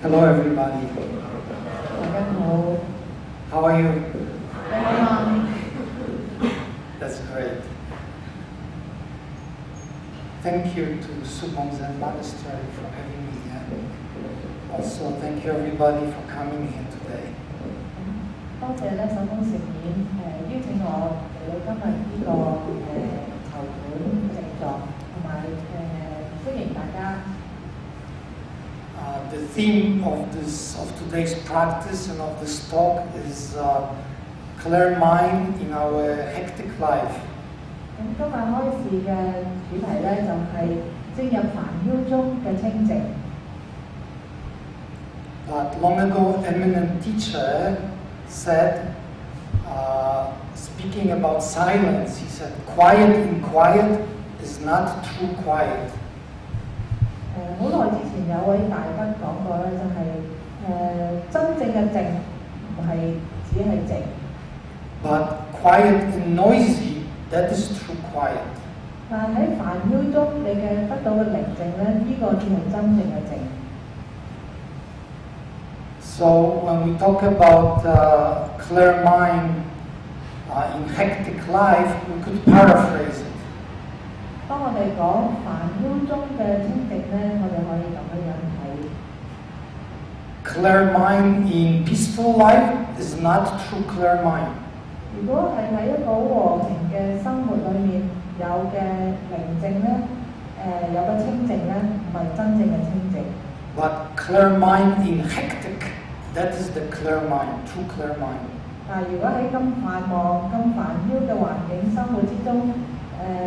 Hello, everybody. How are you? That's great. Thank you to Subham Zen Monastery for having me here. Also, thank you everybody for coming here today. 多謝咧手工食面邀請我嚟到今日呢個籌款靜坐，同埋歡迎大家。The theme of today's practice and of this talk is clear mind in our hectic life. 咁今日開始嘅主題咧就係進入煩囂中嘅清靜。But long ago, eminent teacher said, speaking about silence, he said, quiet in quiet is not true quiet. 好耐之前有位大德講過咧，就係真正嘅靜唔係只係靜。But quiet and noisy, that is true quiet. 但喺煩囂中，你嘅得到嘅寧靜咧，呢個先係真正嘅靜。So when we talk about clear mind in hectic life, we could paraphrase it. 當我哋講煩囂中嘅清靜咧，我哋可以咁樣睇。Clear mind in peaceful life is not true clear mind. 如果係喺一個和平嘅生活裏面有嘅寧靜咧，有嘅清靜咧，唔係真正嘅清靜。But clear mind in hectic, that is the clear mind, true clear mind. 但如果喺咁繁忙、咁煩囂嘅環境生活之中，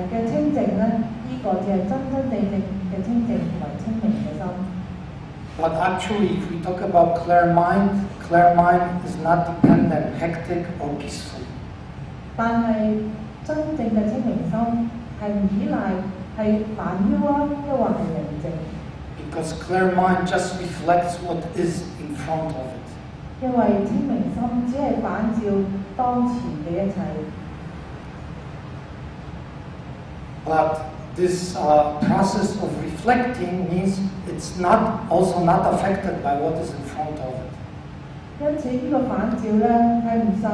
嘅清靜咧，呢個就係真真正正嘅清靜同埋清明嘅心。But actually, if we talk about clear mind is not dependent, hectic or peaceful. 但係真正嘅清明心係唔依賴係煩囂啊，抑或係寧靜。Because clear mind just reflects what is in front of it. 因為清明心只係反照當前嘅一切。But this process of reflecting means it's also not affected by what is in front of it. 因此呢個反照咧係唔受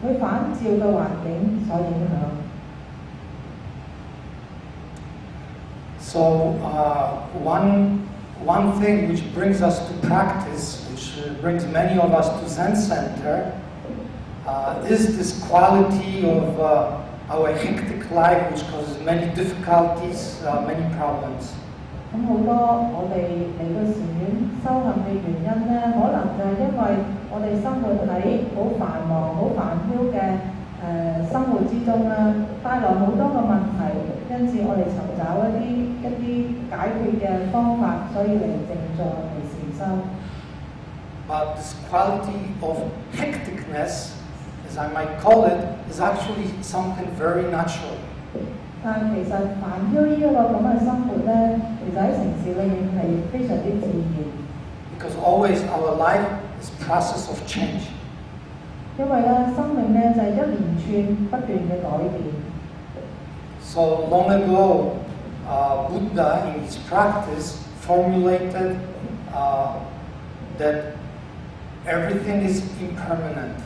佢反照嘅環境所影響。So one thing which brings us to practice, which brings many of us to Zen Center, is this quality of our hectic life, which causes many difficulties, many problems. 咁好多我哋嚟到禪院修行嘅原因咧，可能就係因為我哋生活喺好繁忙、好煩囂嘅生活之中啦，帶來好多嘅問題，因此我哋尋找一啲解決嘅方法，所以嚟靜坐嚟禪修。But this quality of hecticness, as I might call it, is actually something very natural. 但其實煩囂呢一個咁嘅生活咧，其實喺城市裏面係非常之自然。Because always our life is process of change. 因為咧，生命咧就係一連串不斷嘅改變。So long ago, Buddha in his practice formulated that everything is impermanent.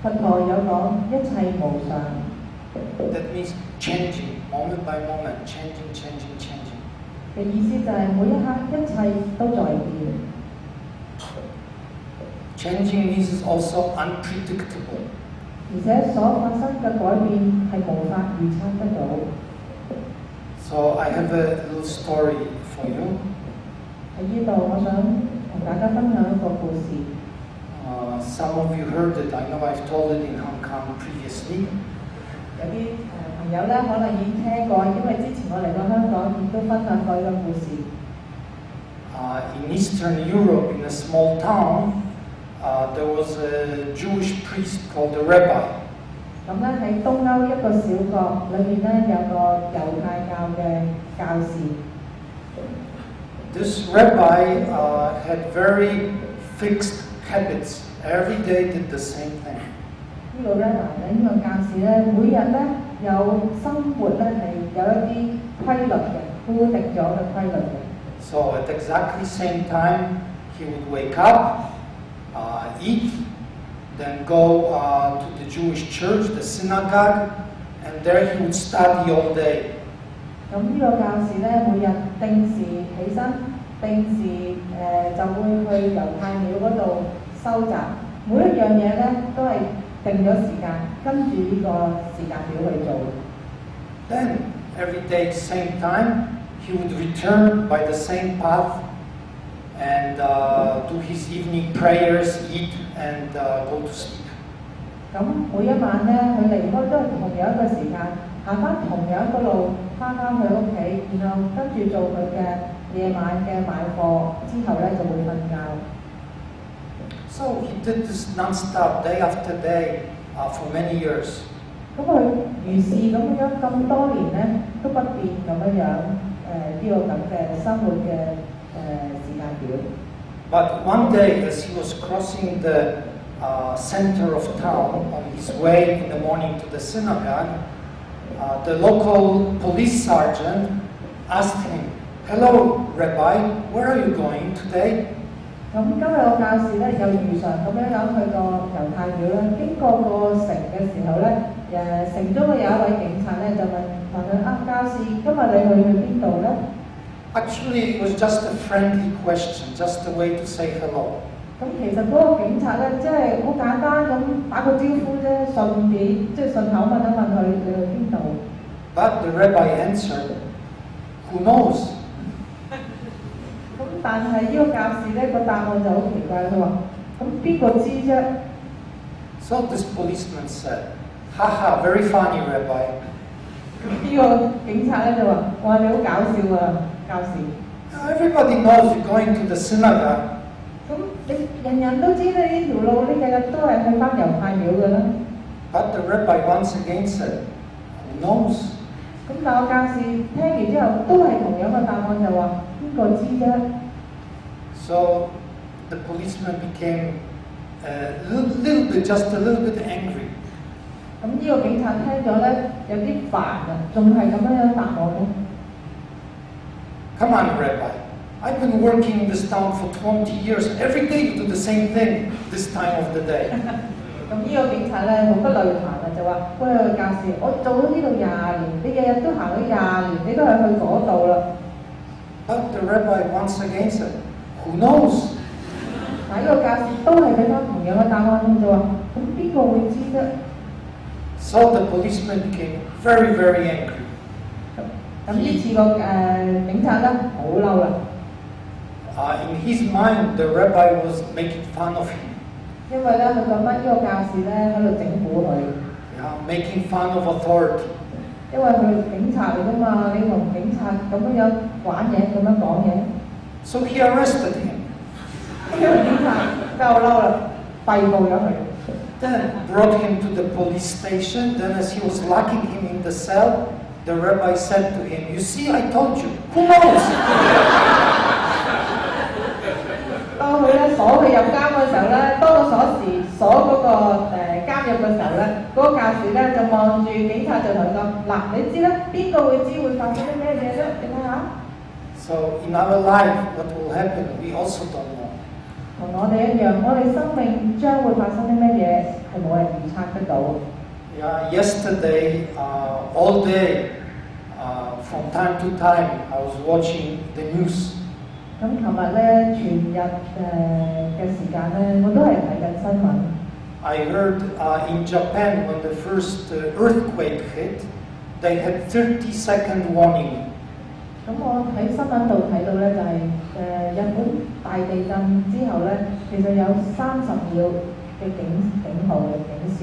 佛陀有講一切無常。That means changing, moment by moment, changing. 嘅意思就係每一刻一切都在變。Changing means also unpredictable. 而且所發生嘅改變係無法預測得到。So I have a little story for you. 喺呢度，我想同大家分享一個故事。Some of you heard it. I know I've told it in Hong Kong previously. 有啲朋友咧可能已經聽過，因為之前我嚟到香港亦都分享過呢個故事。In Eastern Europe, in a small town, there was a Jewish priest called a rabbi. 咁咧喺東歐一個小國裏面咧有個猶太教嘅教士。This rabbi had very fixed habits. Every day did the same thing. 呢個 rabbi 咧，呢個教士咧，每日咧有生活咧係有一啲規律嘅，固定咗嘅規律嘅。So at exactly same time, he would wake up, eat, then go to the Jewish church, the synagogue, and there he would study all day. 咁呢個教士咧，每日定時起身，定時就會去猶太廟嗰度收集，每一樣嘢咧都係定咗時間，跟住呢個時間表去做。Then every day same time, he would return by the same path and do his evening prayers, eat, and go to sleep. 咁每一晚咧，佢離開都係同樣一個時間，行翻同樣一個路，翻返去屋企，然後跟住做佢嘅夜晚嘅買貨，之後咧就會瞓覺。So he did this non-stop, day after day, for many years. 咁佢如是咁樣咁多年咧，都不變咁樣呢個咁嘅生活嘅時間表。But one day, as he was crossing the center of town on his way in the morning to the synagogue, the local police sergeant asked him, "Hello, Rabbi, where are you going today?" 咁今日個教士咧又如常咁樣去個猶太廟咧，經過個城嘅時候咧，城中嘅有一位警察咧就問佢啊，教士，今日你去邊度咧？ Actually, it was just a friendly question, just a way to say hello. 咁其實嗰個警察咧，即係好簡單咁打個招呼啫，順便即係順口問一問佢你去邊度。But the rabbi answered, "Who knows?" 咁但係呢個教士咧個答案就好奇怪，佢話：咁邊個知啫？ So this policeman said, "Haha, very funny, Rabbi." 呢個警察咧就話：哇，你好搞笑啊，教士。Now, everybody knows you're going to the synagogue. 咁你人人都知你呢條路，你日日都係去翻猶太廟嘅啦。But the rabbi once again said, "Who knows?" 咁但係教士聽完之後都係同樣嘅答案，就話邊個知啫？ So the policeman became just a little bit angry. 咁呢個警察聽咗咧有啲煩啊，仲係咁樣答我咧。Come on, Rabbi. I've been working in this town for 20 years. Every day you do the same thing this time of the day. 咁呢個警察咧好不耐煩啊，就話：喂，教士，我做咗呢度20年，你日日都行咗20年，你都係去嗰度啦。But the rabbi once again said, "Who knows?" 但呢個教士都係俾翻同樣嘅答案，就話：咁邊個會知啫？ So the policeman became very, very angry. 咁呢次個警察咧好嬲啦。In his mind, the rabbi was making fun of him. 因為咧，佢覺得呢個教士咧喺度整蠱佢。Making fun of authority. 因為佢係警察嚟噶嘛，你同警察咁樣玩嘢，咁樣講嘢。So he arrested him. 呢個警察真係好嬲啦，逮捕咗佢。Then brought him to the police station. Then as he was locking him in the cell, the rabbi said to him, "You see, I told you. Who knows?" 當佢咧鎖佢入監嘅時候咧，當個鎖匙鎖嗰個監獄嘅時候咧，嗰個教士咧就望住警察就同佢講：嗱，你知啦，邊個會知會發生啲咩嘢啫？你睇下。So in our life, what will happen, we also don't know. 同我哋一樣，我哋生命將會發生啲咩嘢係冇人預測得到。Yesterday, all day, from time to time, I was watching the news. 咁琴日咧，全日嘅時間咧，我都係睇緊新聞。I heard in Japan when the first earthquake hit, they had 30-second warning. 咁我喺新聞度睇到咧，就係日本大地震之後咧，其實有30秒嘅警號嘅警兆。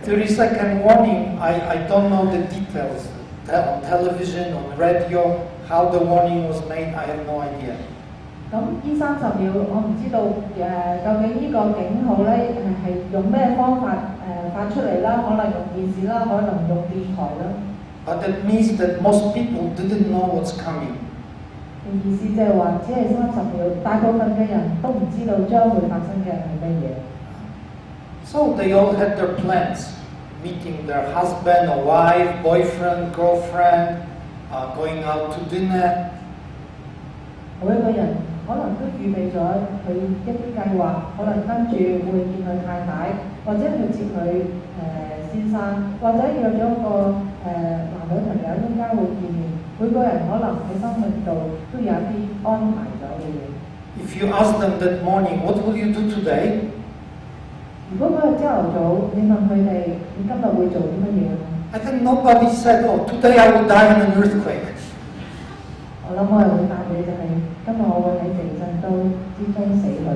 30-second warning, I don't know the details. On television, on radio, how the warning was made, I have no idea. 咁呢30秒，我唔知道究竟呢個警號咧係用咩方法發出嚟啦？可能用電視啦，可能用電台啦。But that means that most people didn't know what's coming. 意思即係話，只係30秒，大部分嘅人都唔知道將會發生嘅係乜嘢。So they all had their plans, meeting their husband or wife, boyfriend, girlfriend, going out to dinner. 每一個人可能都預備咗佢一啲計劃，可能跟住會見佢太太，或者去接佢先生，或者約咗個男女朋友中間會見面。每個人可能喺生命度都有一啲安排咗嘅嘢。If you ask them that morning, what will you do today? 如果嗰日朝頭早你問佢哋，你今日會做啲乜嘢？I think nobody said, "Oh, today I will die in an earthquake." 我諗我係會答你就係今日我會喺地震刀之中死去。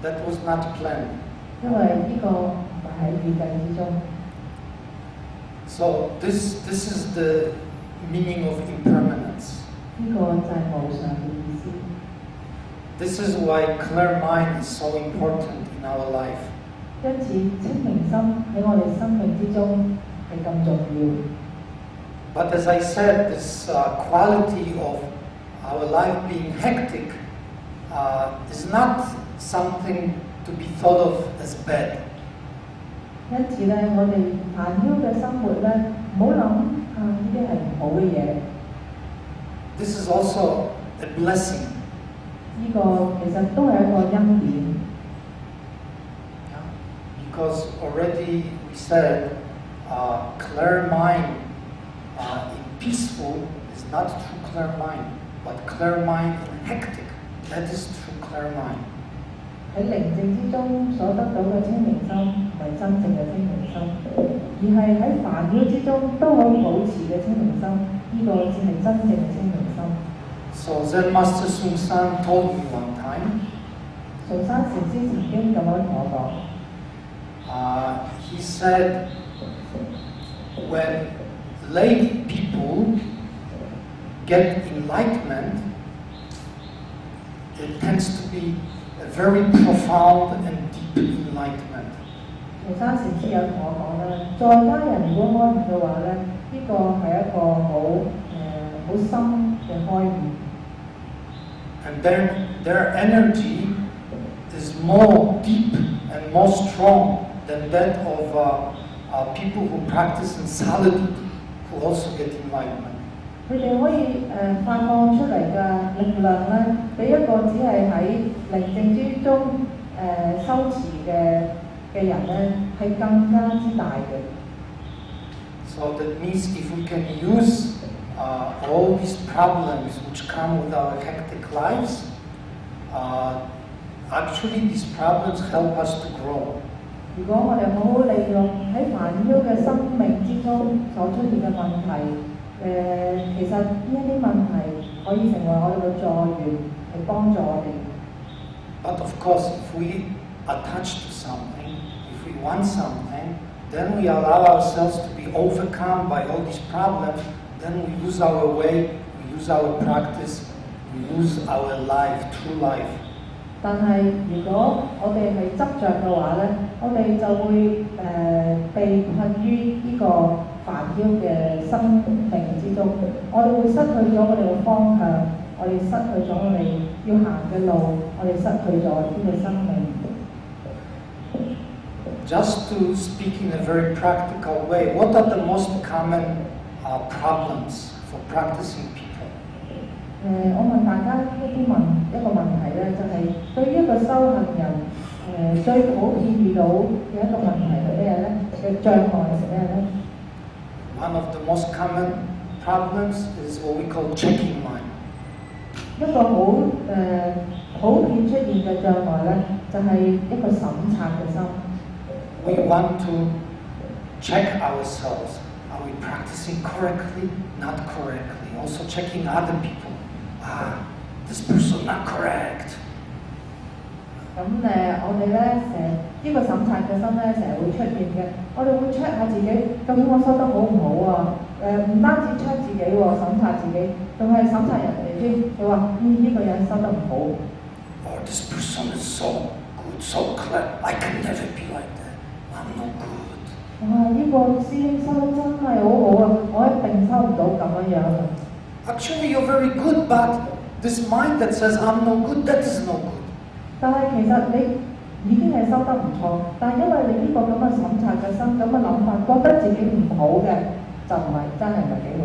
That was not planned. 因為呢個唔係喺預計之中。So this is the meaning of impermanence. 呢個就係無常嘅意思。This is why clear mind is so important in our life. 因此清明心喺我哋生命之中係咁重要。But as I said, this quality of our life being hectic is not something to be thought of as bad. 因此咧，我哋煩囂嘅生活咧，唔好諗呢啲係唔好嘅嘢。This is also a blessing. 呢個其實都係一個恩典。Because already we said, clear mind in peaceful is not true clear mind, but clear mind in hectic, that is true clear mind. 喺寧靜之中所得到嘅清明心，唔係真正嘅清明心，而係喺煩擾之中都可以保持嘅清明心，呢個先係真正嘅清明心。So Zen Master Sung San told me one time. 崇山禪師曾經咁樣同我講。He said, when lay people get enlightenment, it tends to be a very profound and deep enlightenment. 崇山禪師有同我講啦，在家人如果開悟嘅話咧，呢個係一個好深嘅開悟。And their energy is more deep and more strong than that of people who practice in solitude, who also get enlightenment. 佢哋可以發放出嚟嘅力量咧，比一個只係喺寧靜之中修持嘅人咧，係更加之大嘅。So that means if we can use all these problems which come with our hectic lives, actually these problems help us to grow. 如果我哋好好利用喺煩擾嘅生命之中所出現嘅問題，其實呢一啲問題可以成為我哋嘅助緣，嚟幫助我哋。But of course, if we attach to something, if we want something, then we allow ourselves to be overcome by all these problems. Then we lose our way, we lose our practice, we lose our life, true life. 但係如果我哋係執着嘅話咧，我哋就會被困於呢個煩擾嘅生命之中，我哋會失去咗我哋嘅方向，我哋失去咗我哋要行嘅路，我哋失去咗呢個生命。Just to speak in a very practical way, what are the most common problems for practicing people? 我問大家一個問題咧，就係對於一個修行人最普遍遇到嘅一個問題係咩咧？嘅障礙係咩咧 ？One of the most common problems is what we call checking mind. 一個普遍出現嘅障礙咧，就係一個審察嘅心。We want to check ourselves. Are we practicing correctly? Not correctly. Also checking other people. This person not correct. 咁我哋咧呢個審察嘅心咧，成日會出現嘅。我哋會 check 下自己，究竟我修得好唔好啊？唔單止 check 自己喎，審察自己，仲係審察人哋添。佢話：呢個人修得唔好。Oh, this person is so good, so clever. I can never be like that. I'm no good. 哇！呢個師兄修得真係好好啊，我一定修唔到咁樣樣。Actually, you're very good, but this mind that says I'm no good, that is no good. 但係其實你已經係修得唔錯，但係因為你呢個咁嘅審察嘅心、咁嘅諗法，覺得自己唔好嘅，就唔係真係唔係幾好。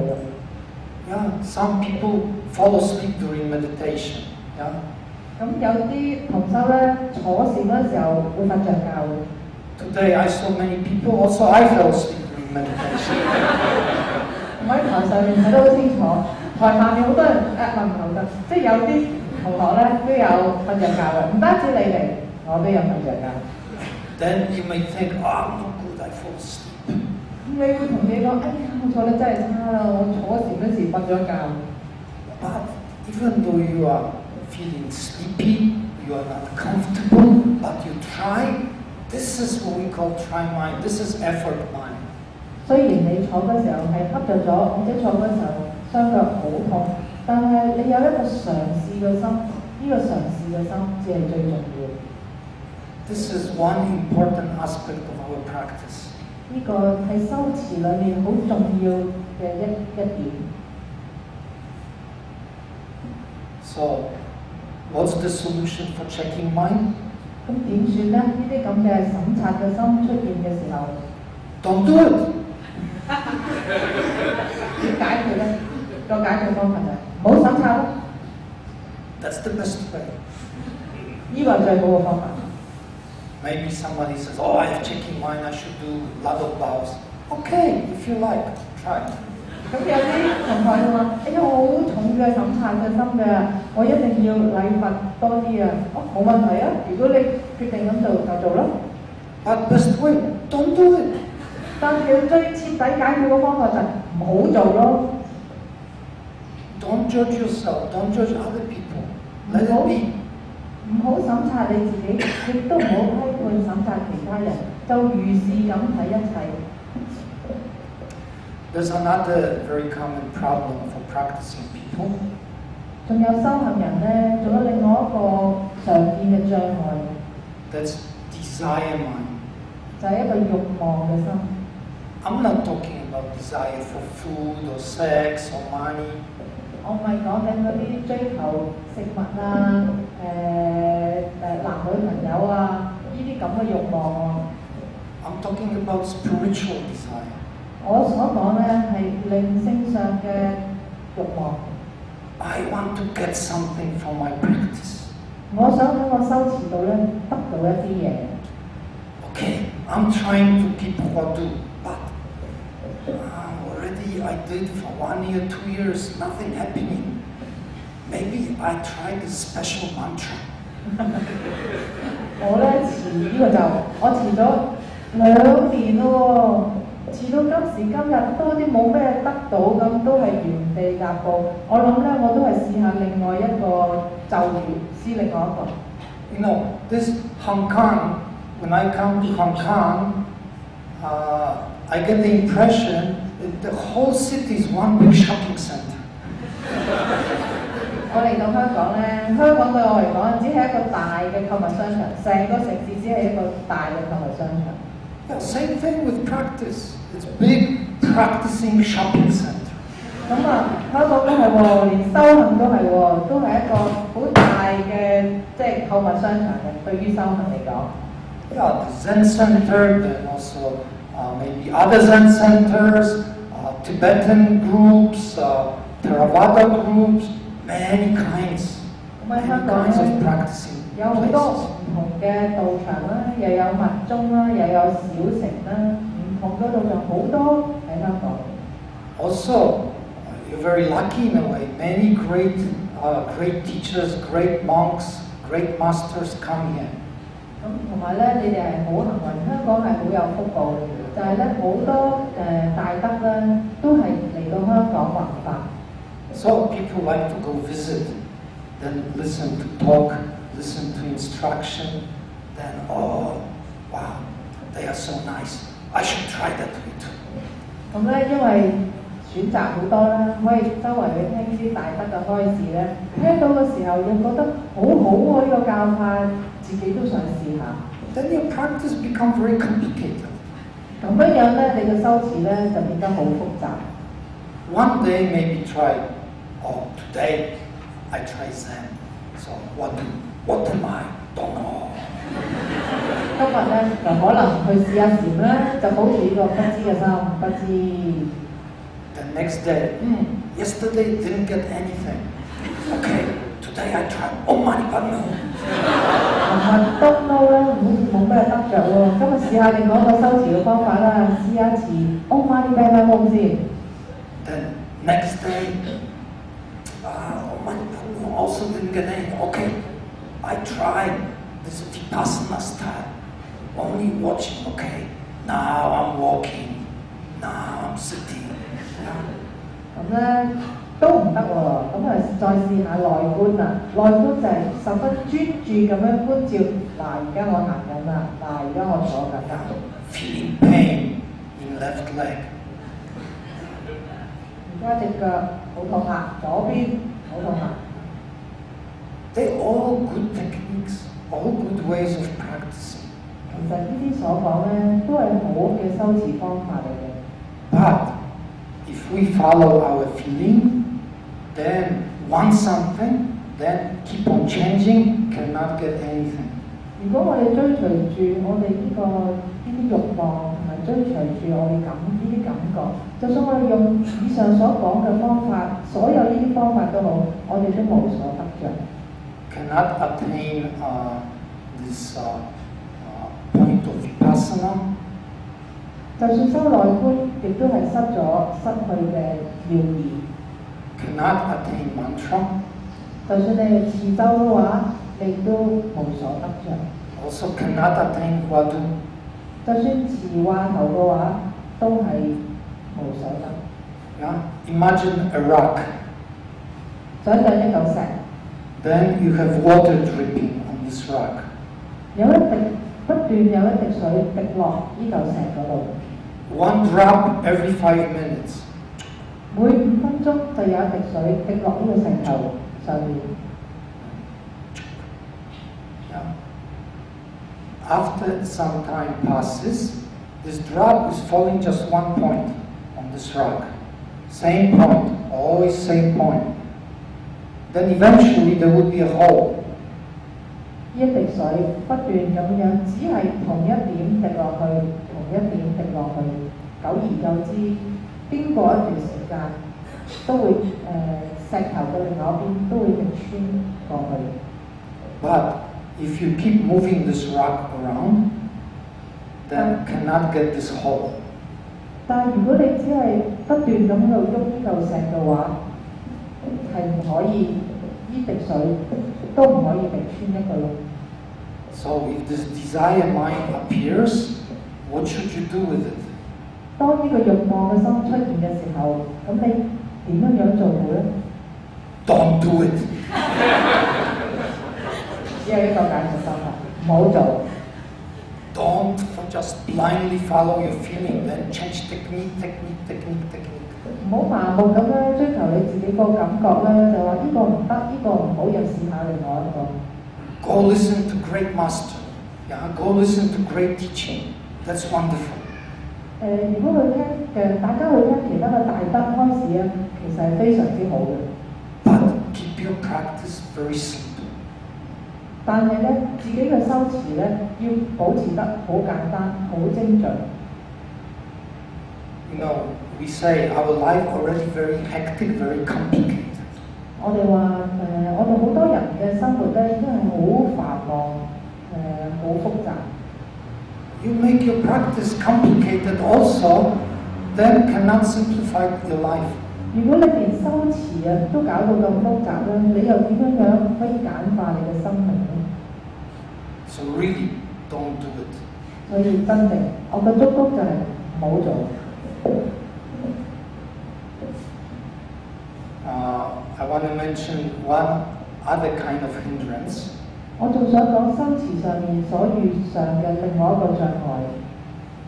Yeah, some people fall asleep during meditation. Yeah. 咁有啲同修咧坐禪嗰陣時候會瞓着覺嘅。Today I saw many people also I fell asleep during meditation. 我喺台上面睇得好清楚，台下面好多人唔係得，即係有啲同學咧都有瞓着覺嘅，唔單止你哋，我都有瞓着覺。Then you may think, oh, I'm not good, I fall asleep. 你會同你講，哎呀，我坐得真係差啦，我坐禪嗰時瞓咗覺。But even though you are feeling sleepy, you are not comfortable, but you try. This is what we call try mind. This is effort mind. 雖然你坐嗰時候係瞌着咗，或者坐嗰時候雙腳好痛，但係你有一個嘗試嘅心，呢個嘗試嘅心只係最重要。This is one important aspect of our practice. 呢個係修持裏面好重要嘅一點。So, what's the solution for checking mind? 咁點算咧？呢啲咁嘅審察嘅心出現嘅時候 ，Don't do it. 點解決咧？個解決方法就係冇審察咯。That's the best way. 呢個係最好嘅方法。Maybe somebody says, "Oh, I have checking mind. I should do a lot of vows." Okay, if you like, try. 咁有啲同學會話：哎呀，我好重嘅審察嘅心嘅，我一定要禮佛多啲啊！冇問題啊，如果你決定咁做就做咯。But best way, don't do it. 但係最徹底解決嘅方法就係唔好做咯。Don't judge yourself. Don't judge other people. Let it be. 唔好審察你自己，亦都唔好批判審察其他人，就如是咁睇一切。There's another very common problem for practicing people. 仲有修行人咧，仲有另外一個常見嘅障礙。That's desire mind. 就係一個慾望嘅心。I'm not talking about desire for food or sex or money. 我唔係講緊嗰啲追求食物啊、男女朋友啊，呢啲咁嘅慾望啊。I'm talking about spiritual desire. 我所講咧係靈性上嘅慾望。I want to get something from my practice. 我想喺我修持度咧得到一啲嘢。Okay, I'm trying to keep what I do, but already I did for 1 year, 2 years, nothing happening. Maybe I try this special mantra. 我咧遲呢個就我遲咗2年咯喎，遲到今時今日都啲冇咩得到，咁都係原地踏步。我諗咧我都係試下另外一個咒語，試另外一個。You know, this Hong Kong, when I come to Hong Kong, I get the impression that the whole city is one big shopping center. 我嚟到香港咧，香港對我嚟講只係一個大嘅購物商場，成個城市只係一個大嘅購物商場。Yeah, same thing with practice. It's big practicing shopping center. 咁香港都係喎，連修行都係喎，都係一個好大嘅即係購物商場嘅，對於修行嚟講。Yeah, the Zen center, then also maybe other Zen centers, Tibetan groups, Theravada groups, many kinds of practicing 有好多唔同嘅道場啦，又有密宗啦，又有小城啦，唔同嘅道場好多喺香港。Also, you're very lucky in a way. Many great teachers, great monks, great masters come here. 咁同埋咧，你哋係好幸運，香港係好有福報，就係咧好多大德咧都係嚟到香港弘法。So people like to go visit, then listen to talk, listen to instruction, then oh, wow, they are so nice. I should try that way too. 咁咧，因為選擇好多啦，可以周圍去聽呢啲大德嘅開示咧，聽到嘅時候又覺得好好喎，呢個教法自己都想試下。Then your practice becomes very complicated. 咁樣咧，你嘅修持咧就變得好複雜。One day maybe try, oh, today I try Zen. So what am I? Don't know. 今日咧就可能去試下禪啦，就保持呢個不知嘅心，不知。The next day, yesterday didn't get anything. Okay, today I try. Oh my God, no. 東撈咧，好似冇咩得着喎。今日試下另外一個修辭嘅方法啦，試一次 Oh my God 先。Then next day, oh my God, also didn't get anything. Okay, I tried this vipassana style, only watching. Okay, now I'm walking, now I'm sitting. 咁咧都唔得喎，咁啊再試下內觀啦。內觀就係十分專注咁樣觀照，嗱而家我行緊啦，嗱而家我坐緊啦。Feeling pain in left leg. 而家隻腳好痛啊，左邊好痛啊。They're all good techniques, all good ways of practicing. 其實呢啲所講咧都係好嘅修持方法嚟嘅。But if we follow our feeling, then want something, then keep on changing, cannot get anything. 如果我哋追隨住我哋呢啲慾望，同埋追隨住我哋呢啲感覺，就算我哋用以上所講嘅方法，所有呢啲方法都好，我哋都無所得着。Cannot attain this point of vipassana. 就算修內觀，亦都係失去嘅要義。Cannot attain mantra. 就算你係持咒嘅話，你都無所得着。Also cannot attain huadu. 就算持話頭嘅話，都係無所得。Yeah? Imagine a rock. 想像一嚿石。Then you have water dripping on this rock. 不斷有一滴水滴落呢嚿石嗰度。One drop every 5 minutes. 每5分鐘就有一滴水滴落呢個石頭上面。Yeah. After some time passes, this drop is falling just one point on this rock. Same point, always same point. Then eventually there would be a hole. 呢一滴水不斷咁樣，只係同一點滴落去，同一點滴落去，久而久之，經過一段時間，都會石頭嘅另外一邊都會滴穿過去。But if you keep moving this rock around, then cannot get this hole. 但係如果你只係不斷咁喺度喐呢嚿石嘅話，係唔可以呢滴水都唔可以滴穿一個窿。So if this desire mind appears, what should you do with it? 當呢個慾望嘅心出現嘅時候，咁你點樣做好咧 ？Don't do it. 只有一個解決方法，唔好做。Don't just blindly follow your feeling, then change technique. 唔好盲目咁樣追求你自己個感覺咧，就話呢個唔得，呢個唔好，又試下另外一個。Go listen to great master. Yeah, go listen to great teaching. That's wonderful. 如果去聽大家去聽其他嘅大德開示啊，其實係非常之好嘅。But keep your practice very simple. 但係咧，自己嘅修持咧，要保持得好簡單、好精準。You know, we say our life already very hectic, very complicated. 我哋話我哋好多人嘅生活咧，已經係好繁忙，好複雜。You make your practice complicated also, then cannot simplify your life. 如果你連修持啊都搞到咁複雜咧，你又點樣可以簡化你嘅生命咧 So really, don't do it. 所以真正我嘅祝福就係唔好做。I want to mention one other kind of hindrance. 我仲想講修持上面所遇上嘅另外一個障礙。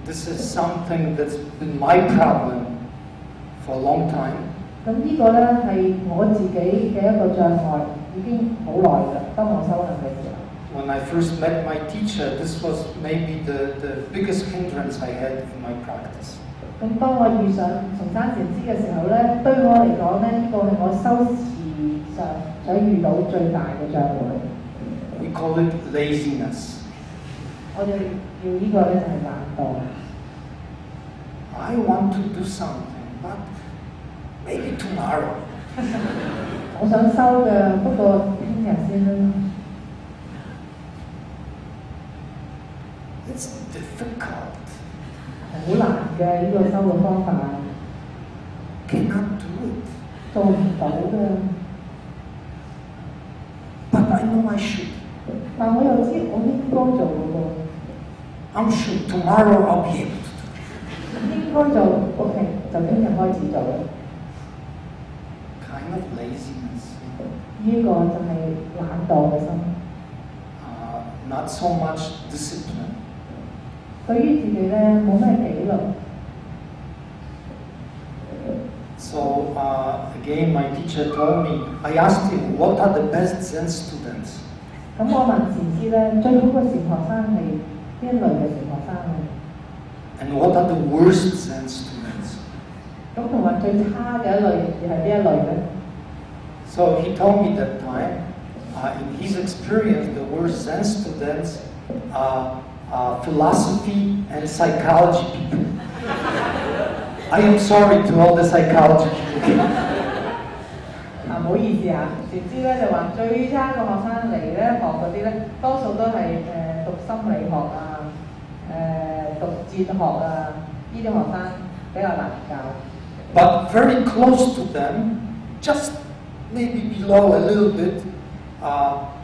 This is something that's been my problem for a long time. 咁呢個咧係我自己嘅一個障礙，已經好耐啦。當我修行嘅時候。When I first met my teacher, this was maybe the biggest hindrance I had in my practice. 咁當我遇上崇山禪師嘅時候咧，對我嚟講咧，呢個係我修持上所遇到最大嘅障礙。We call it laziness. 我哋叫呢個咧就係懶惰。I want to do something, but maybe tomorrow. 我想收嘅，不過聽日先啦。It's difficult. 好難嘅呢個收嘅方法。Cannot do it. 做唔到嘅。But I know I should. 但我又知我應該做嘅喎。I'm sure tomorrow I'll be able to do it. 應該做 ，OK， 就聽日開始做啦。Kind of laziness. 呢個就係懶惰嘅心。Not so much discipline. 對於自己咧冇咩紀律。So again, my teacher told me. I asked him, "What are the best Zen students?" 咁我問禪師咧，最好嘅禪學生係邊一類嘅禪學生啊？ And what are the worst Zen students? 咁同埋最差嘅一類又係邊一類咧？ So he told me that time, in his experience, the worst Zen students are philosophy and psychology people. I am sorry to all the psychology people. 唔好意思啊，禪師咧就話最差嘅學生嚟咧學嗰啲咧，多數都係讀心理學啊、讀哲學啊，呢啲學生比較難教。But very close to them, just maybe below a little bit,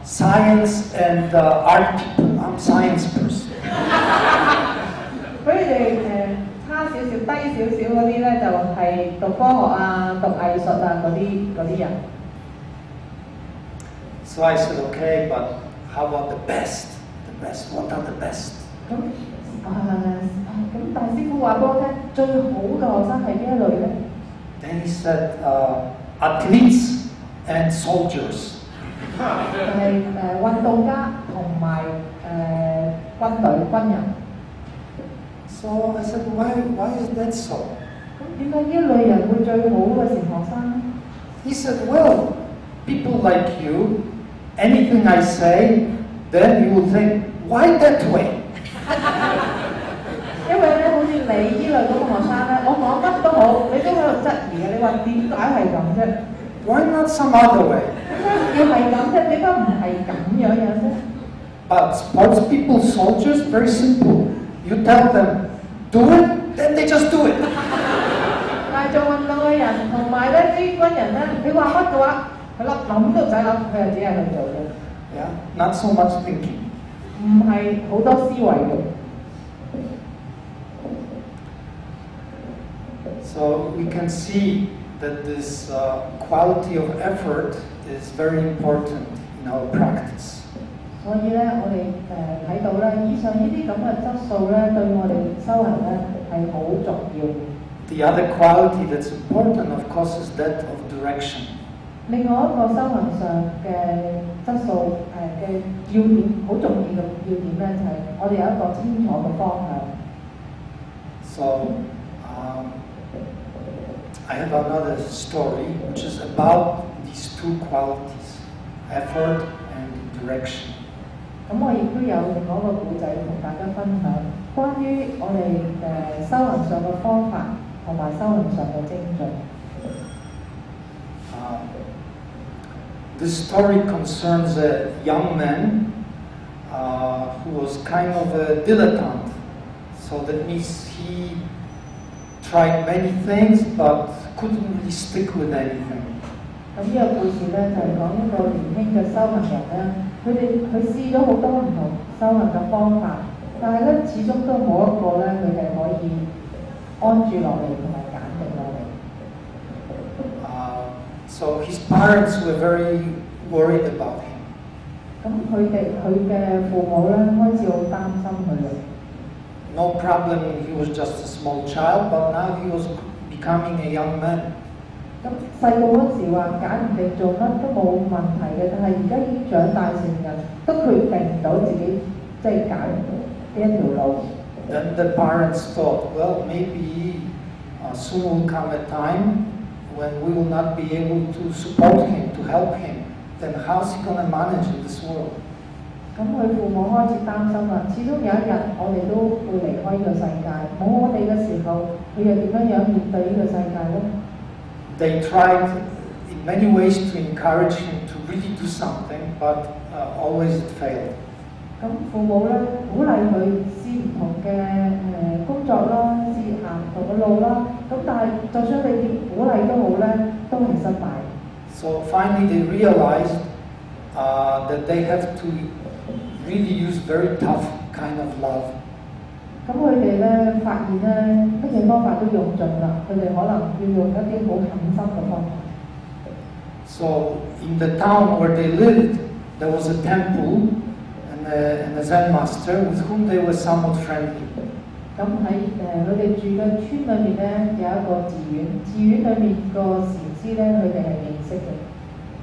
science and art people. I'm a science person. 佢哋差少少、低少少嗰啲咧，就係讀科學啊、讀藝術啊嗰啲人。So I said, okay, but how about the best? The best. What are the best? 咁大師傅話俾我聽，最好嘅學生係邊一類咧？ Then he said, athletes and soldiers. 就係運動家同埋軍人。So I said, why is that so? 咁點解呢一類人會最好嘅禪學生？ He said, well, people like you, anything I say, then you will think, why that way? 因為咧，好似你呢類咁嘅學生咧，我講乜都好，你都喺度質疑嘅。你話點解係咁啫 Why not some other way? 點解要係咁啫？點解唔係咁樣啫？ But sports people, soldiers, very simple. You tell them, do it, then they just do it. 但係做運動嘅人同埋咧啲軍人咧，你話乜嘅話，佢諗都唔使諗，佢就只係去做啫。Yeah, not so much thinking. 唔係好多思維嘅。So we can see that this quality of effort is very important in our practice. 所以咧，我哋睇到咧，以上呢啲咁嘅質素咧，對我哋修行咧係好重要。The other quality that's important, of course, is that of direction. 另外一個修行上嘅質素嘅要點，好重要嘅要點咧，就係我哋有一個清楚嘅方向。So I have another story which is about these two qualities, effort and direction. 咁我亦都有另外一個故仔同大家分享，關於我哋修行上嘅方法同埋修行上嘅精進。This story concerns a young man who was kind of a dilettante. So that means he tried many things but couldn't really stick with anything. 咁呢個故事咧就係講一個年輕嘅修行人咧，佢試咗好多唔同修行嘅方法，但係咧始終都冇一個咧佢係可以安住落嚟同埋揀定落嚟。So his parents were very worried about him. 咁佢嘅父母咧開始好擔心佢啦。No problem, he was just a small child, but now he was becoming a young man. 咁細個嗰時話揀唔定做乜都冇問題嘅，但係而家已經長大成人，都決定唔到自己即係揀呢一條路。Then the parents thought, well, maybe soon will come a time when we will not be able to support him, to help him. Then how's he going to manage in this world? 咁佢父母開始擔心啦，始終有一日我哋都會離開呢個世界，冇我哋嘅時候，佢又點樣面對呢個世界咧 they tried in many ways to encourage him to really do something, but always it failed. 咁父母咧鼓勵佢試唔同嘅工作啦，試行唔同嘅路啦。咁但係就算你點鼓勵都好咧，都係失敗。So finally they realized that they have to really use very tough kind of love. 咁佢哋咧發現咧乜嘢方法都用盡啦，佢哋可能要用一啲好狠心嘅方法。So in the town where they lived, there was a temple and a Zen master with whom they were somewhat friendly. 咁喺佢哋住嘅村裏面咧有一個寺院，寺院裏面個禪師咧佢哋係認識嘅。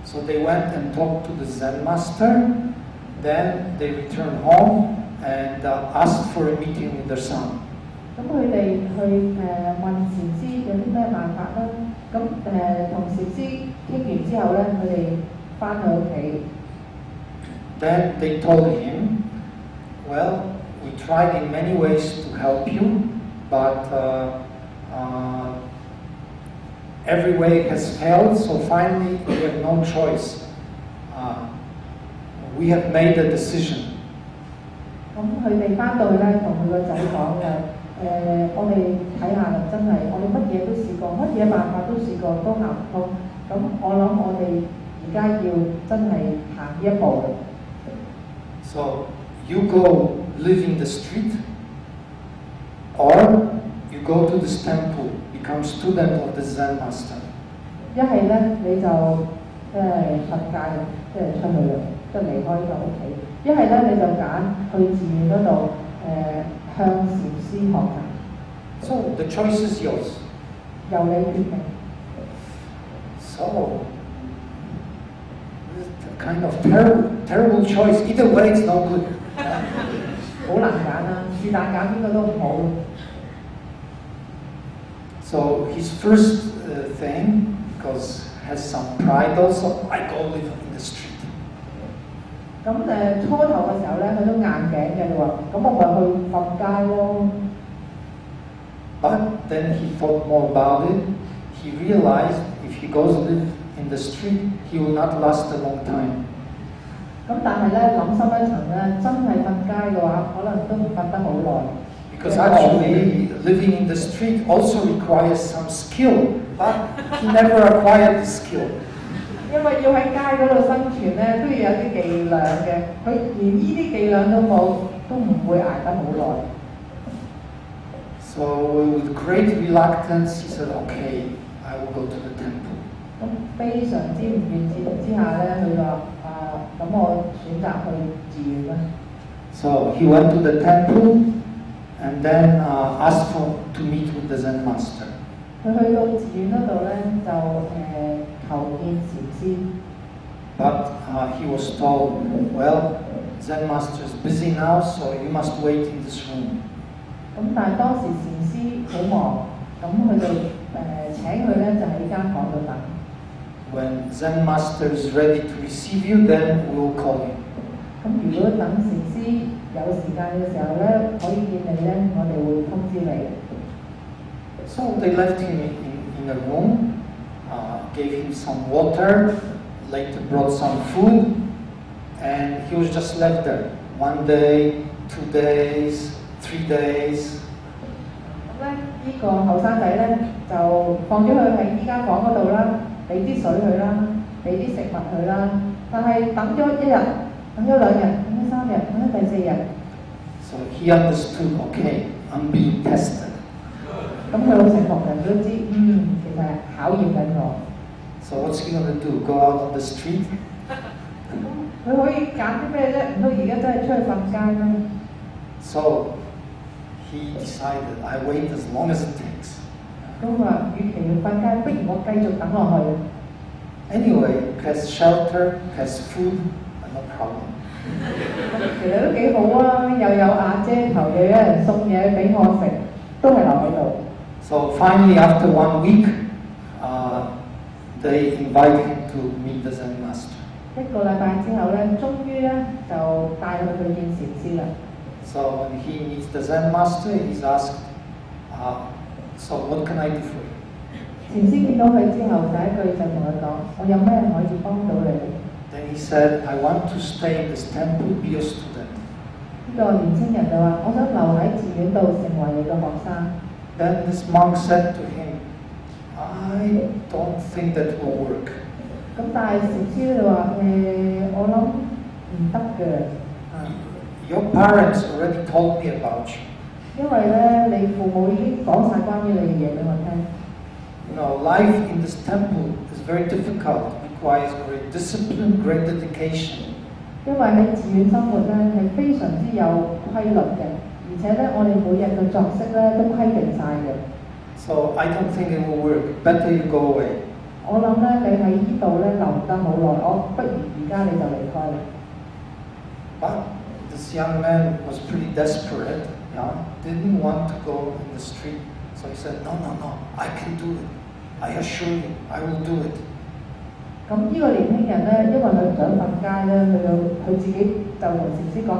So they went and talked to the Zen master. Then they returned home and asked for a meeting with their son. 咁佢哋去問禪師有啲咩辦法啦。咁同禪師傾完之後咧，佢哋翻去屋企。Then they told him, well, we tried in many ways to help you, but every way has failed, so finally we have no choice. We have made a decision. 咁佢哋翻到去咧，同佢個仔講嘅，我哋睇下真係，我哋乜嘢都試過，乜嘢辦法都試過，都行唔通。咁我諗我哋而家要真係行呢一步。So you go live in the street, or you go to this temple, become student of the Zen master. 一係咧你就瞓街，即係出去啦，即係離開呢個屋企；一係咧你就揀去寺院嗰度向禪師學習。So the choice is yours. 由你決定。So kind of terrible choice. Either way, it's no good. 好難揀啊，是但揀邊個都唔好。So his first thing, because has some pride also, I go live in the street. 咁初頭嘅時候咧，佢都硬頸嘅，佢話：咁我咪去瞓街咯。But then he thought more about it. He realized if he goes live in the street, he will not last a long time. 咁但係咧諗深一層咧，真係瞓街嘅話，可能都唔瞓得好耐。Because actually, living in the street also requires some skill, but he never acquired the skill. 因為要喺街嗰度生存咧，都要有啲伎倆嘅。佢連呢啲伎倆都冇，都唔會捱得好耐。So with great reluctance, he said, "Okay, I will go to the temple." 咁非常之唔願意之下咧，佢話：咁我選擇去寺院啦。So he went to the temple and then asked to meet with the Zen master. 佢去到寺院嗰度咧，就求見禪師。But he was told, "Well, Zen master is busy now, so you must wait in this room." 咁但係當時禪師好忙，咁佢哋請佢咧就喺間房度等。When Zen master is ready to receive you, then we will call you. 咁如果等禪師有時間嘅時候咧，可以見你咧，我哋會通知你。So they left him in a room, gave him some water, later brought some food, and he was just left there. 1 day, 2 days, 3 days. 咁咧，呢個後生仔咧就放咗佢喺呢間房嗰度啦，俾啲水佢啦，俾啲食物佢啦。但係等咗1日，等咗2日，等咗3日，等咗第4日。So he understood, okay, I'm being tested. 咁佢好醒目嘅，佢都知，其實係考驗緊我。So what's he gonna do? Go out on the street? 佢可以揀啲咩啫？唔通而家真係出去瞓街咩？ So he decided, I wait as long as it takes. 咁話，與其要瞓街，不如我繼續等落去。Anyway, has shelter, has food, no problem. 其實都幾好啊，又有瓦遮頭，又有人送嘢俾我食，都係留喺度。So finally, after 1 week, they invite him to meet the Zen master. 1個禮拜之後咧，終於咧就帶佢去見禪師啦。So when he meets the Zen master, he's asked, "So what can I do for you?" 禪師見到佢之後，第一句就同佢講：我有咩可以幫到你？ Then he said, I want to stay in this temple, be a student. 呢個年青人就話：我想留喺寺院度成為你嘅學生。Then this monk said to him, I don't think that will work. 咁但係禪師就話：我諗唔得嘅。Your parents already told me about you. 因為咧，你父母已經講晒關於你嘅嘢俾我聽。You know, life in this temple is very difficult, requires great discipline, great dedication. 因為喺寺院生活咧係非常之有規律嘅，而且咧我哋每日嘅作息咧都規定晒嘅。So I don't think it will work. Better you go away. 我諗咧，你喺呢度咧留得好耐，我不如而家你就離開啦。But this young man was pretty desperate, yeah, didn't want to go in the street. So he said, no, I can do it. I assure you, I will do it. 咁呢個年輕人咧，因為佢唔想瞓街咧，佢自己就同禪師講：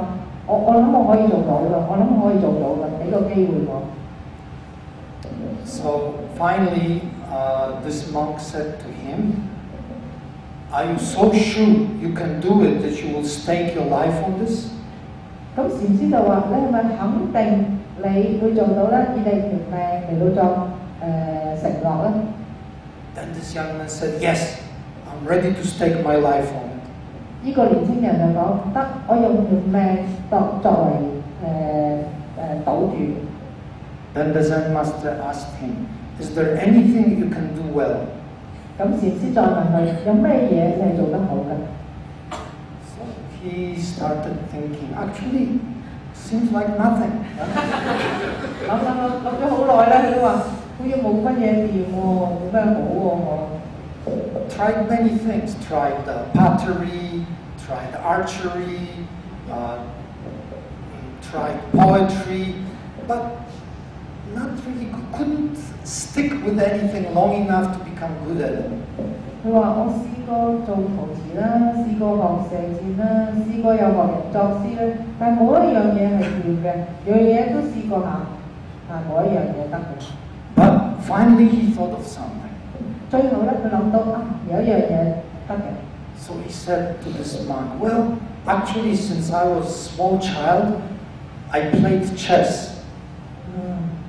我諗我可以做到㗎，我諗我可以做到㗎，俾個機會我。So finally, this monk said to him, are you so sure you can do it that you will stake your life on this? 咁禪師就話：你係咪肯定你會做到咧？以你條命嚟到作承諾咧？ Then this young man said, yes, I'm ready to stake my life on it. 呢個年青人就講：得，我用條命作為賭注。Then the Zen master asked him, is there anything you can do well? 咁禪師再問佢：有咩嘢你係做得好嘅？ So he started thinking, actually, seems like nothing. 諗咗好耐咧，佢都話好似冇乜嘢掂喎，冇咩好喎我。Tried many things, tried pottery, tried archery, tried poetry, but not really couldn't stick with anything long enough to become good at it. 佢話：我試過做陶瓷啦，試過學射箭啦，試過有學人作詩咧，但係冇一樣嘢係掂嘅，樣嘢都試過下，但係冇一樣嘢得嘅。But finally he thought of something. 最後咧，佢諗到有一樣嘢得嘅。So he said to this monk, well, actually since I was a small child, I played chess.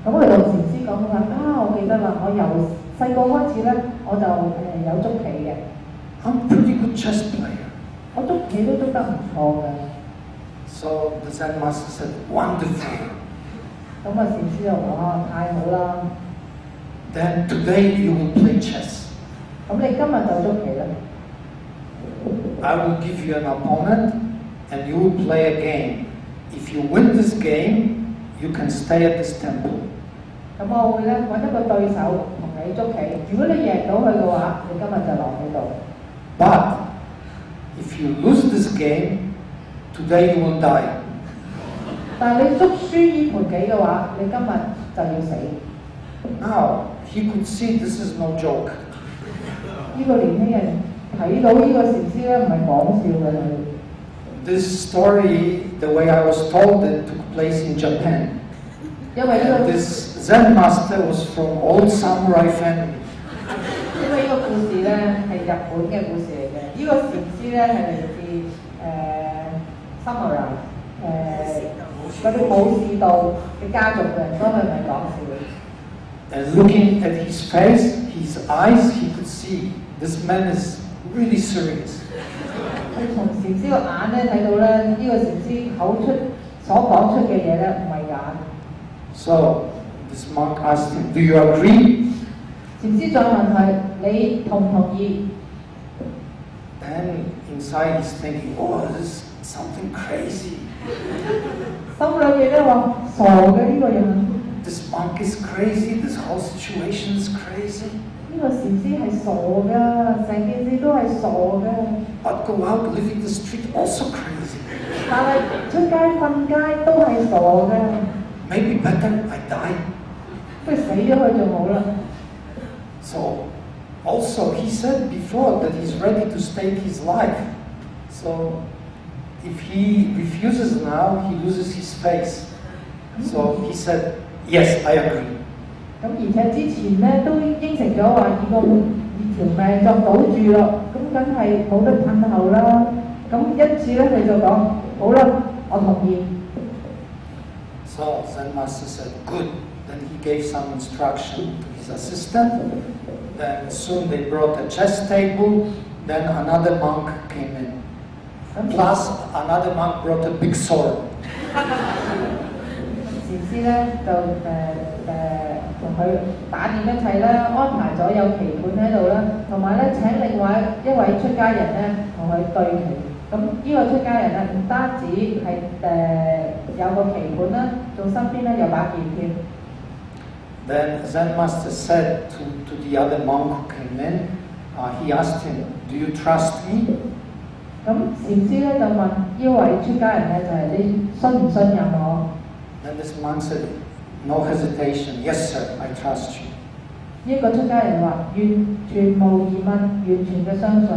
咁佢同禪師講話：我記得啦，我由細個開始咧，我就有捉棋嘅。I'm a pretty good chess player. 我捉棋都捉得唔錯嘅。 So the Zen master said, wonderful. 咁禪師就話：太好啦！ Then today you will play chess. 咁你今日就捉棋啦。 I will give you an opponent and you will play a game. If you win this game, you can stay at this temple. 咁我會咧揾一個對手同你捉棋。如果你贏到佢嘅話，你今日就留喺度。 But if you lose this game, today you will die. 但係你捉輸呢盤棋嘅話，你今日就要死。 Now he could see this is no joke. 呢個年輕人睇到呢個禪師咧，唔係講笑嘅佢。 This story, the way I was told it, took place in Japan. 因為呢 And 個 this Zen master was from old samurai family. 因為呢個故事咧係日本嘅故事嚟嘅。呢個禪師咧係嚟自samurai 嗰啲武士道嘅家族嘅，所以佢唔係講笑。 And looking at his face, his eyes, he could see this man is really serious. 佢從禪師個眼咧睇到咧，呢個禪師口出所講出嘅嘢咧唔係假。 So this monk asked him, "Do you agree?" 禪師再問佢：你同唔同意？ And inside he's thinking, "Oh, this is something crazy. 心裏邊咧話傻嘅呢個人。 This monk is crazy. This whole situation is crazy." 呢個禪師係傻㗎，成件事都係傻嘅。 But go out living the street also crazy. 但係出街瞓街都係傻嘅， Maybe better I die. 不如死咗佢就好啦。 So also he said before that he's ready to stake his life. So if he refuses now, he loses his face. So he said, "Yes, I agree." 咁而且之前咧都應承咗話以條命作賭注咯，咁梗係冇得褪後啦。咁因此咧佢就講好啦，我同意。So Zen master said, good. Then he gave some instruction to his assistant. Then soon they brought a chess table. Then another monk came in. Plus another monk brought a big sword. 禪師咧就同佢打掂一切啦，安排咗有棋盤喺度啦，同埋咧請另外一位出家人咧同佢對棋。咁呢個出家人咧唔單止係有個棋盤啦，仲身邊咧有把劍添。Then Zen master said to the other monk who came in, he asked him, "Do you trust me?" 咁禪師咧就問呢位出家人咧就係你信唔信任我？ Then this monk said, "No hesitation. Yes, sir, I trust you." 呢個出家人話完全無疑問，完全嘅相信。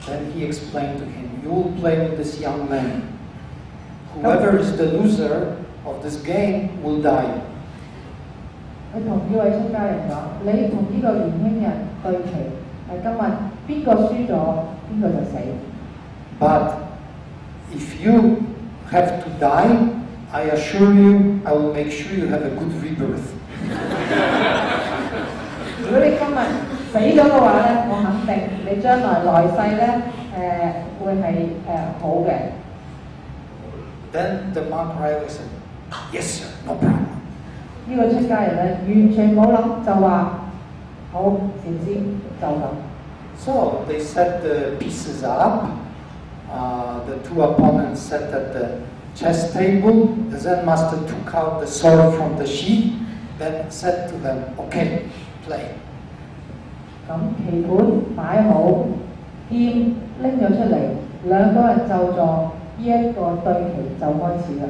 Then he explained to him, "You will play with this young man. Whoever is the loser of this game will die." 佢同呢位出家人講：你同呢個年輕人對棋，今日邊個輸咗，邊個就死。But if you have to die, I assure you, I will make sure you have a good rebirth. 如果你今日死咗嘅話咧，我肯定你將來世咧會係好嘅。Then the monk right away said, "Yes, sir, no problem." 呢個出家人咧完全冇諗就話好，禪師就咁。So they set the pieces up. The two opponents sat at the chess table. The Zen master took out the sword from the sheath, then said to them, "Okay, play." 咁棋盤擺好，劍拎咗出嚟，兩個人就座，呢一個對棋就開始啦。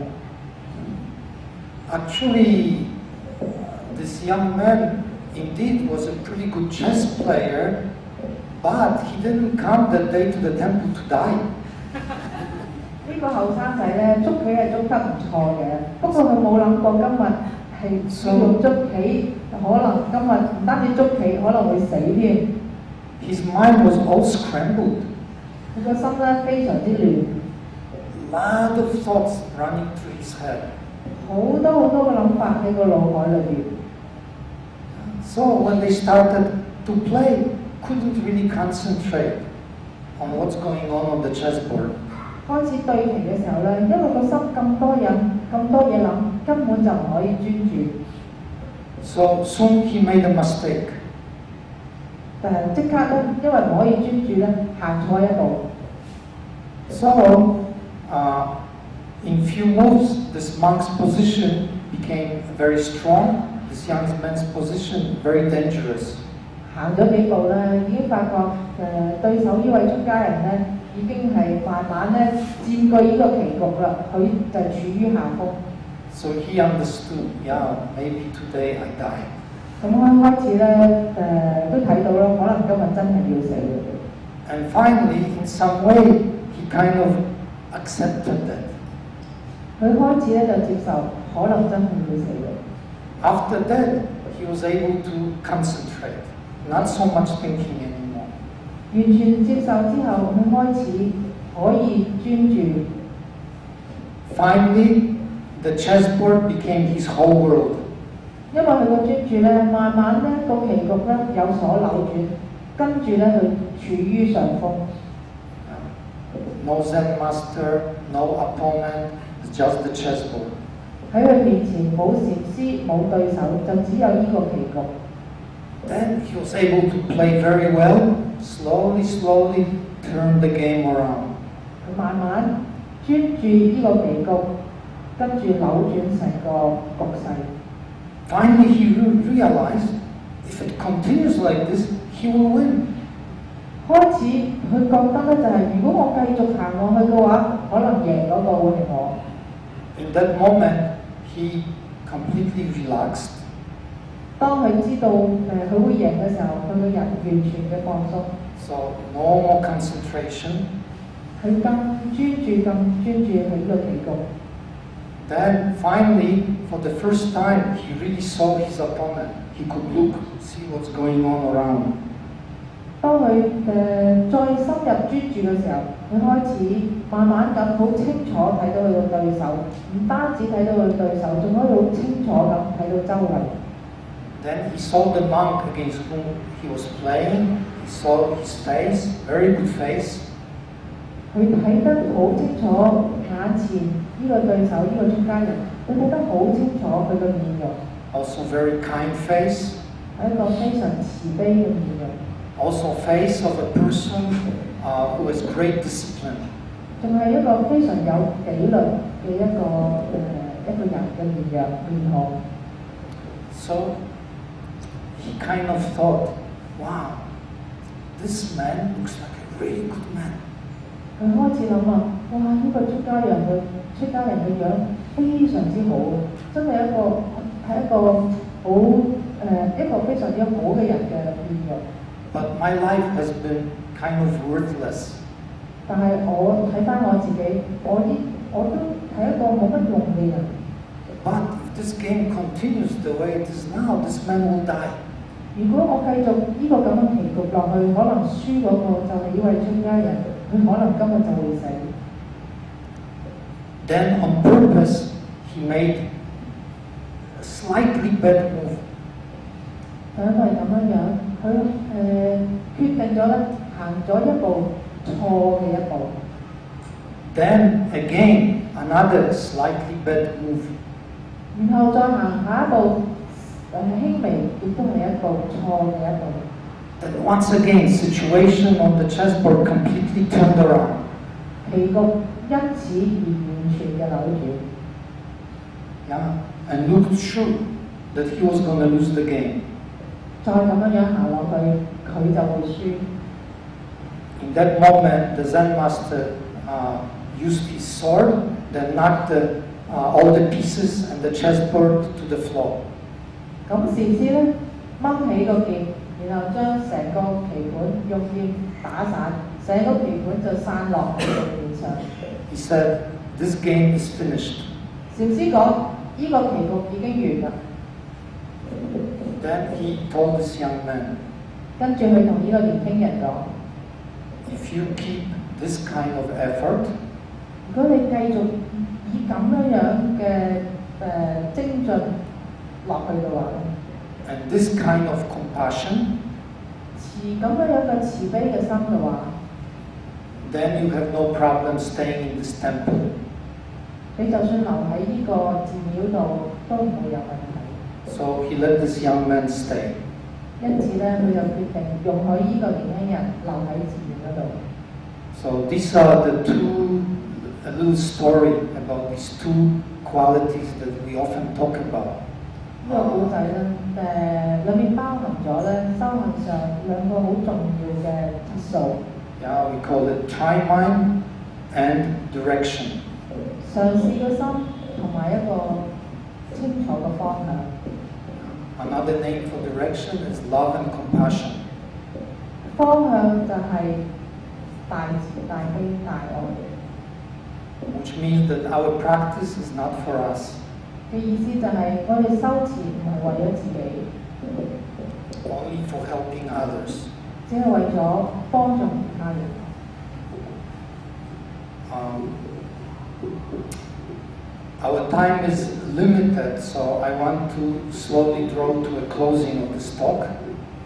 Actually, this young man indeed was a pretty good chess player, but he didn't come that day to the temple to die. 呢個後生仔咧捉棋係捉得唔錯嘅，不過佢冇諗過今日係用捉棋，可能今日唔單止捉棋，可能會死添。His mind was all scrambled. 佢個心咧非常之亂。Lot of thoughts running through his head. 好多嘅諗法喺個腦海裏邊。So when they started to play, couldn't really concentrate on what's going on the chessboard. 開始對棋嘅時候咧，因為個心咁多嘢諗，根本就唔可以專注。So soon he made a mistake. 即刻咧，因為唔可以專注咧，行錯一步。So in few moves, this monk's position became very strong. This young man's position very dangerous. 行咗幾步咧，已經發覺對手呢位出家人咧，已經係慢慢咧佔據呢個棋局啦，佢就處於下風。So he understood, yeah, maybe today I die. 咁開始咧都睇到啦，可能今日真係要死。And finally, in some way, he kind of accepted that. 佢開始咧就接受，可能真係要死嘅。After that, he was able to concentrate, not so much thinking anymore. 完全接受之後，佢開始可以專注。Finally, the chessboard became his whole world. 因為佢個專注咧，慢慢咧個棋局咧有所扭轉，跟住咧佢處於上風。No Zen master, no opponent, just the chessboard. 喺佢面前冇禪師冇對手，就只有呢個棋局。Then he was able to play very well, slowly turn the game around. 佢慢慢專注呢個棋局，跟住扭轉成個局勢。Finally, he realized if it continues like this, he will win. 開始佢覺得咧就係、如果我繼續行落去嘅話，可能贏嗰個會係我。In that moment, he completely relaxed. 當佢知道佢會贏嘅時候，佢個人完全嘅放鬆。So no more concentration. 佢更專注喺呢個棋局。Then finally, for the first time, he really saw his opponent. he could look, see what's going on around. 當佢再深入專注嘅時候，佢開始慢慢咁好清楚睇到佢嘅對手，唔單止睇到佢對手，仲可以好清楚咁睇到周圍。Then he saw the monk against whom he was playing. He saw his face, very good face. 佢睇得好清楚眼前呢個對手，呢個中間人，佢睇得好清楚佢嘅面容。Also very kind face. 係一個非常慈悲嘅面容。Also face of a person who has great discipline. 仲係一個非常有紀律嘅一個人嘅面孔。So he kind of thought, wow, this man looks like a really good man. 佢開始諗啊，哇！呢個出家人嘅樣非常之好，真係一個非常之好嘅人嘅面容。But my life has been kind of worthless. 但係我睇翻我自己，我都係一個冇乜用嘅人。But if this game continues the way it is now, this man will die. 如果我繼續呢個咁嘅棋局落去，可能輸嗰個就係呢位出家人，佢可能今日就會死。Then on purpose, he made a slightly bad move. 就因為咁樣，佢決定咗咧，行咗一步錯嘅一步。Then again, another slightly bad move. 然後再行下一步，輕微亦都係一步錯嘅一步。Then once again, situation on the chessboard completely turned around. 棋局因此而完全嘅扭轉。Yeah, and looked sure that he was going to lose the game. 再咁樣行落去，佢就會輸。In that moment, the Zen master used his sword, then knocked all the pieces and the chessboard to the floor. 咁禪師咧掹起個劍，然後將成個棋盤用劍打散，成個棋盤就散落喺地面上。He said, "This game is finished." 禪師講：呢個棋局已經完啦。Then he told this young man, 跟住佢同呢個年輕人講： "If you keep this kind of effort, 如果你繼續以咁樣嘅精進落去嘅話， and this kind of compassion, 持咁樣嘅慈悲嘅心嘅話， then you have no problem staying in this temple." 你就算留喺呢個寺廟度都唔會有問題。So he let this young man stay. 因此咧，佢就決定容許呢個年輕人留喺寺廟嗰度。So these are a little story about these two qualities that we often talk about. 呢個故仔咧，裏面包含咗咧修行上兩個好重要嘅質素。Yeah, we call it try mind and direction. 嘗試嘅心同埋一個清楚嘅方向。Another name for direction is love and compassion. 方向就係大慈大悲大愛。Which means that our practice is not for us. 嘅意思就係我哋修持唔係為咗自己， Only for helping others. 只係為咗幫助其他人。Our time is limited, so I want to slowly draw to a closing of this talk.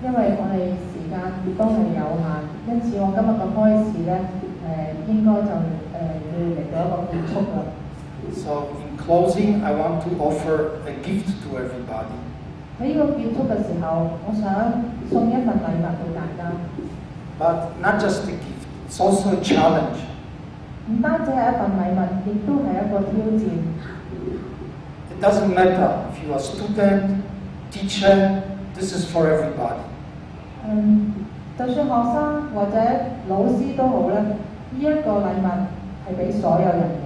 因為我哋時間都係有限，因此我今日嘅開始咧，應該就要嚟到一個結束啦。So in closing, I want to offer a gift to everybody. 喺呢個結束嘅時候，我想送一份禮物俾大家。But not just a gift, it's also a challenge. 唔單止係一份禮物，亦都係一個挑戰。It doesn't matter if you are a student, teacher, this is for everybody. 就算學生或者老師都好咧，呢一個禮物係俾所有人嘅。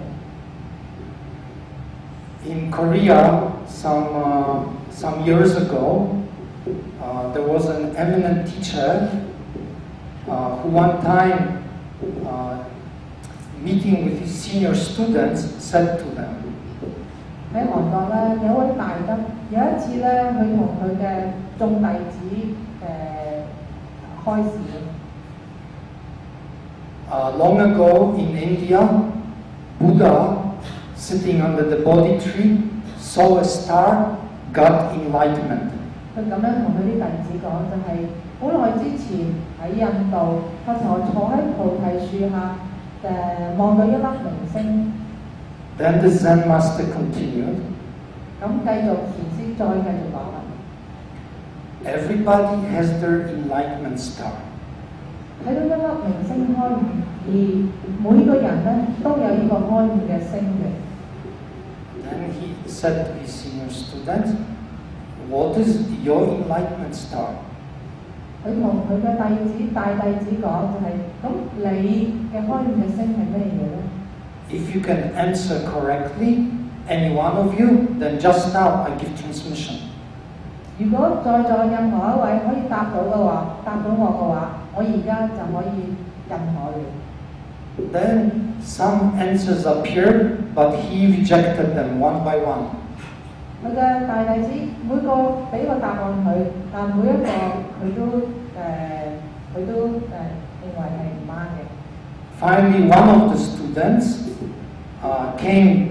In Korea, some years ago, there was an eminent teacher who one time, meeting with his senior students, said to them, 喺韓國咧，有一位大德，有一次咧，佢同佢嘅眾弟子開示。Long ago in India, Buddha, sitting under the Bodhi tree, saw a star, got enlightenment. 佢咁樣同佢啲弟子講，就係好耐之前喺印度，佛陀坐喺菩提樹下，望到一粒明星。Then the Zen master continued. 咁繼續禪師再繼續講啦。Everybody has their enlightenment star. 睇到一粒明星開悟，而每個人咧都有呢個開悟嘅星嘅。Then he said to his senior students, "What is your enlightenment star?" 佢同佢嘅大弟子講就係：咁你嘅開悟嘅星係咩嘢咧 If you can answer correctly, any one of you, then just now I give transmission. 如果在座任何一位可以答到嘅話，答到我嘅話，我而家就可以任何你。Then some answers appeared, but he rejected them one by one. 佢嘅大弟子每個俾個答案佢，但每一個佢都認為係唔啱嘅。Finally, one of the students came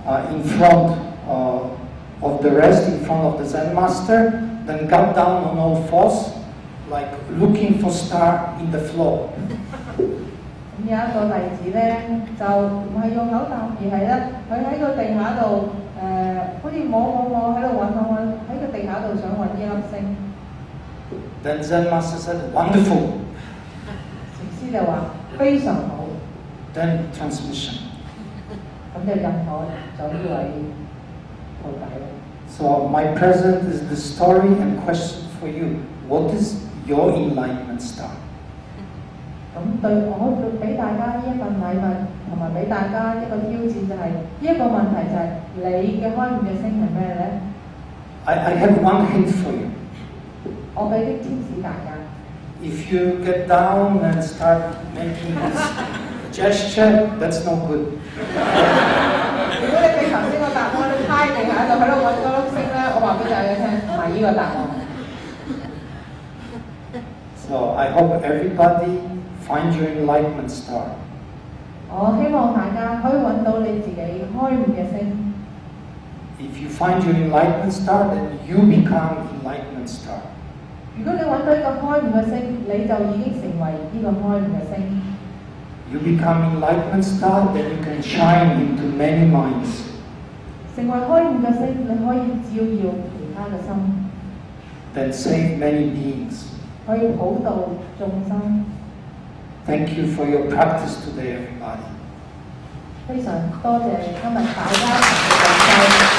in front of the rest, in front of the Zen master, then got down on all fours, like looking for star in the floor. 咁有一個弟子咧，就唔係用口答，而係咧佢喺個地下度好似摸喺度揾，喺個地下度想揾呢粒星。Then Zen master said, "Wonderful." 禪師就話非常好。Then transmission. 咁就任何咗呢位徒弟啦。So my present is the story and question for you. What is your enlightenment star? 咁我俾大家呢一份禮物，同埋俾大家一個挑戰，就係呢一個問題就係你嘅開悟嘅星係咩咧 I have one hint for you. 我俾啲提示大家。If you get down and start making this gesture, that's no good. 如果你俾頭先個答案，你趴喺地下度喺度揾嗰粒星咧，我話俾大家聽，唔係呢個答案。So I hope everybody find your enlightenment star. 我希望大家可以揾到你自己開悟嘅星。If you find your enlightenment star, then you become enlightenment star. 如果你揾到一個開悟嘅星，你就已經成為呢個開悟嘅星。You become enlightenment star, then you can shine into many minds. 成為開悟嘅星，你可以照耀其他嘅心。Then save many beings. 可以普渡眾生。Thank you for your practice today, everybody. 非常多謝今日大家嘅講解。